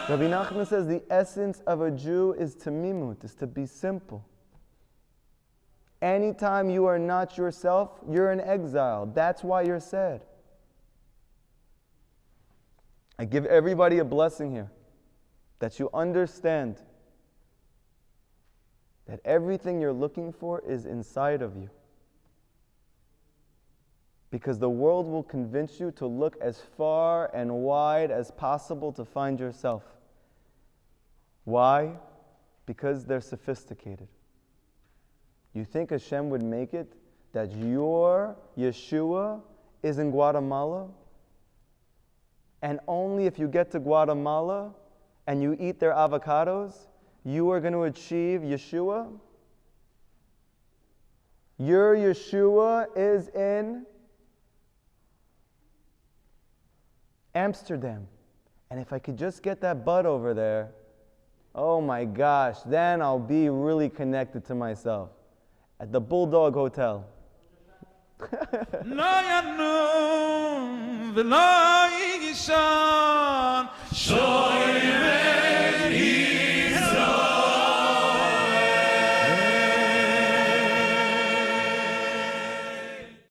Rabbi Nachman says the essence of a Jew is tamimut, is to be simple. Anytime you are not yourself, you're in exile. That's why you're sad. I give everybody a blessing here, that you understand that everything you're looking for is inside of you. Because the world will convince you to look as far and wide as possible to find yourself. Why? Because they're sophisticated. You think Hashem would make it that your Yeshua is in Guatemala? And only if you get to Guatemala and you eat their avocados, you are going to achieve Yeshua? Your Yeshua is in Amsterdam. And if I could just get that bud over there, oh my gosh, then I'll be really connected to myself. At the Bulldog Hotel.